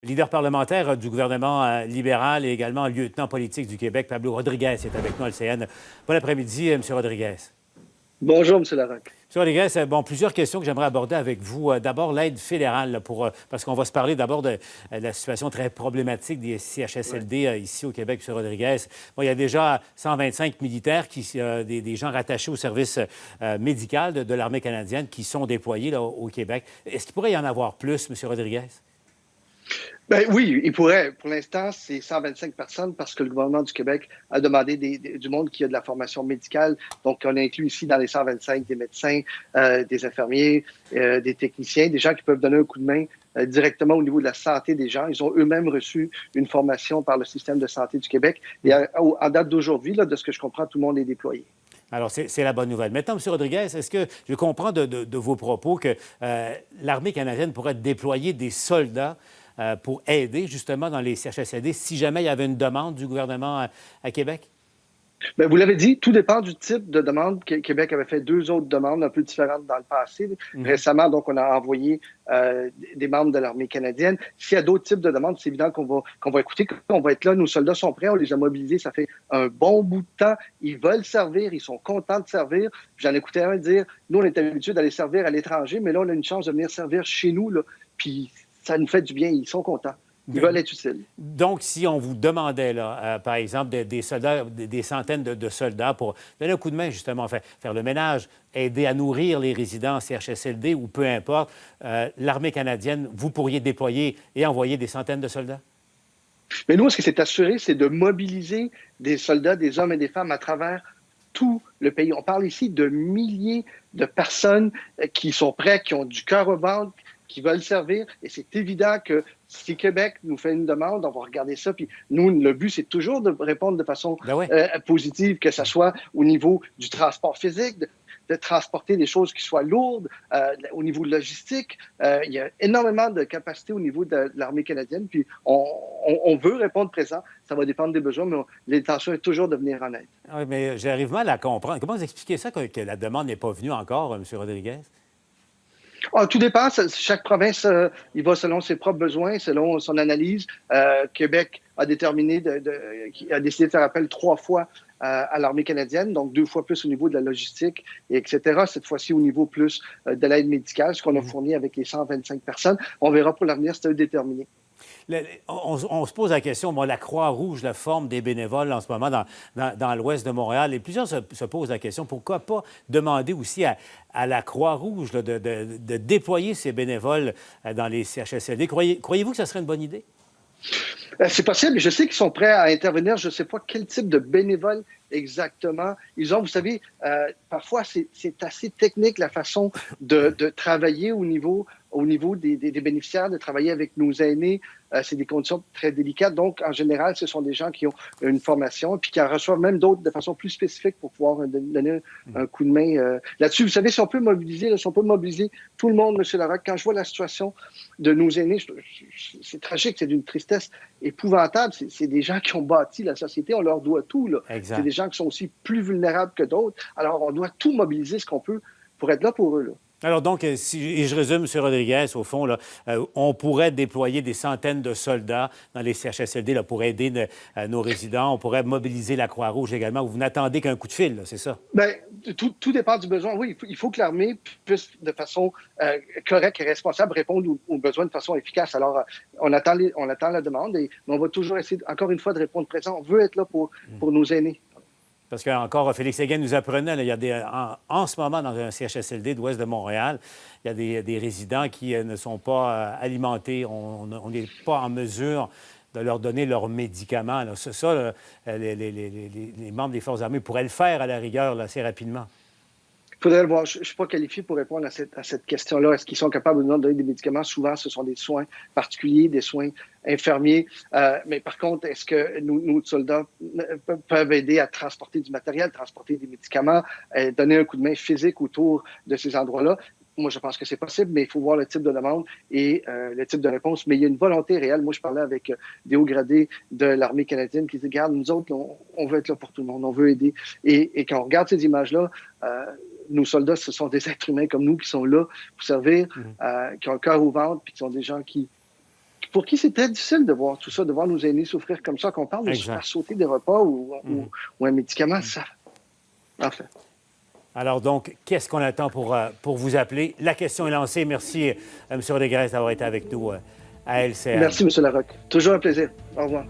Leader parlementaire du gouvernement libéral et également lieutenant politique du Québec, Pablo Rodriguez est avec nous à LCN. Bon après-midi, M. Rodriguez. Bonjour, M. Larocque. M. Rodriguez, plusieurs questions que j'aimerais aborder avec vous. D'abord, l'aide fédérale, là, parce qu'on va se parler d'abord de la situation très problématique des CHSLD ici au Québec, M. Rodriguez. Bon, il y a déjà 125 militaires, des gens rattachés au service médical de l'armée canadienne qui sont déployés là, au Québec. Est-ce qu'il pourrait y en avoir plus, M. Rodriguez? Ben oui, il pourrait. Pour l'instant, c'est 125 personnes parce que le gouvernement du Québec a demandé du monde qui a de la formation médicale. Donc, on inclut ici dans les 125 des médecins, des infirmiers, des techniciens, des gens qui peuvent donner un coup de main directement au niveau de la santé des gens. Ils ont eux-mêmes reçu une formation par le système de santé du Québec. Et en date d'aujourd'hui, là, de ce que je comprends, tout le monde est déployé. Alors, c'est la bonne nouvelle. Maintenant, M. Rodriguez, est-ce que je comprends de vos propos que l'armée canadienne pourrait déployer des soldats pour aider justement dans les CHSLD si jamais il y avait une demande du gouvernement à Québec? Bien, vous l'avez dit, tout dépend du type de demande. Québec avait fait 2 autres demandes un peu différentes dans le passé. Récemment, donc, on a envoyé des membres de l'armée canadienne. S'il y a d'autres types de demandes, c'est évident qu'on va écouter, qu'on va être là. Nos soldats sont prêts, on les a mobilisés, ça fait un bon bout de temps. Ils veulent servir, ils sont contents de servir. J'en écoutais un dire, nous, on est habitués d'aller servir à l'étranger, mais là, on a une chance de venir servir chez nous, là, puis ça nous fait du bien, ils sont contents. Ils veulent être utiles. Donc, si on vous demandait, là, par exemple, des soldats, des centaines de soldats pour donner un coup de main, justement, faire le ménage, aider à nourrir les résidents CHSLD ou peu importe, l'armée canadienne, vous pourriez déployer et envoyer des centaines de soldats? Mais nous, ce qui s'est assuré, c'est de mobiliser des soldats, des hommes et des femmes à travers tout le pays. On parle ici de milliers de personnes qui sont prêts, qui ont du cœur au ventre, qui veulent servir. Et c'est évident que si Québec nous fait une demande, on va regarder ça. Puis nous, le but, c'est toujours de répondre de façon positive, que ce soit au niveau du transport physique, de transporter des choses qui soient lourdes, au niveau logistique. Il y a énormément de capacités au niveau de l'armée canadienne. Puis on veut répondre présent. Ça va dépendre des besoins, mais l'intention est toujours de venir en aide. Oui, mais j'arrive mal à comprendre. Comment vous expliquez ça que la demande n'est pas venue encore, M. Rodriguez? Tout dépend. Chaque province, il va selon ses propres besoins, selon son analyse. Québec a déterminé, a décidé de faire appel 3 fois à l'armée canadienne, donc 2 fois plus au niveau de la logistique, etc. Cette fois-ci au niveau plus de l'aide médicale, ce qu'on a fourni avec les 125 personnes. On verra pour l'avenir, c'est à eux de déterminer. On se pose la question, la Croix-Rouge, la forme des bénévoles en ce moment dans l'ouest de Montréal, et plusieurs se posent la question, pourquoi pas demander aussi à la Croix-Rouge de déployer ces bénévoles dans les CHSLD? Croyez-vous que ce serait une bonne idée? C'est possible. Je sais qu'ils sont prêts à intervenir. Je ne sais pas quel type de bénévoles exactement ils ont. Vous savez, parfois, c'est assez technique la façon de travailler au niveau des bénéficiaires, de travailler avec nos aînés. C'est des conditions très délicates. Donc, en général, ce sont des gens qui ont une formation puis qui en reçoivent même d'autres de façon plus spécifique pour pouvoir donner un coup de main là-dessus. Vous savez, si on peut mobiliser tout le monde, M. Larocque, quand je vois la situation de nos aînés, c'est tragique, c'est d'une tristesse épouvantable. C'est des gens qui ont bâti la société, on leur doit tout, là. C'est des gens qui sont aussi plus vulnérables que d'autres. Alors, on doit tout mobiliser ce qu'on peut pour être là pour eux, là. Alors donc, et je résume, M. Rodriguez, au fond, là, on pourrait déployer des centaines de soldats dans les CHSLD là, pour aider nos résidents. On pourrait mobiliser la Croix-Rouge également. Vous n'attendez qu'un coup de fil, c'est ça? Bien, tout dépend du besoin. Oui, il faut que l'armée puisse, de façon correcte et responsable, répondre aux besoins de façon efficace. Alors, on attend la demande, mais on va toujours essayer, encore une fois, de répondre présent. On veut être là pour nos aînés. Parce qu'encore, Félix Séguin nous apprenait, là, il y a en ce moment, dans un CHSLD de l'ouest de Montréal, il y a des résidents qui ne sont pas alimentés. On n'est pas en mesure de leur donner leurs médicaments. Là. Ça, là, les membres des Forces armées pourraient le faire à la rigueur là, assez rapidement. Il faudrait le voir. Je ne suis pas qualifié pour répondre à cette question-là. Est-ce qu'ils sont capables ou non de donner des médicaments? Souvent, ce sont des soins particuliers, des soins infirmiers. Mais par contre, est-ce que nos soldats peuvent aider à transporter du matériel, transporter des médicaments, donner un coup de main physique autour de ces endroits-là? Moi, je pense que c'est possible, mais il faut voir le type de demande et le type de réponse. Mais il y a une volonté réelle. Moi, je parlais avec des hauts gradés de l'armée canadienne qui disaient, regarde, nous autres, on veut être là pour tout le monde, on veut aider. Et quand on regarde ces images-là, nos soldats, ce sont des êtres humains comme nous qui sont là pour servir, qui ont le cœur au ventre, puis qui sont des gens qui pour qui c'est très difficile de voir tout ça, de voir nos aînés souffrir comme ça, qu'on parle de se faire sauter des repas ou un médicament, ça. Enfin. Alors donc, qu'est-ce qu'on attend pour vous appeler? La question est lancée. Merci, M. Rodriguez, d'avoir été avec nous à LCN. Merci, M. Larocque. Toujours un plaisir. Au revoir.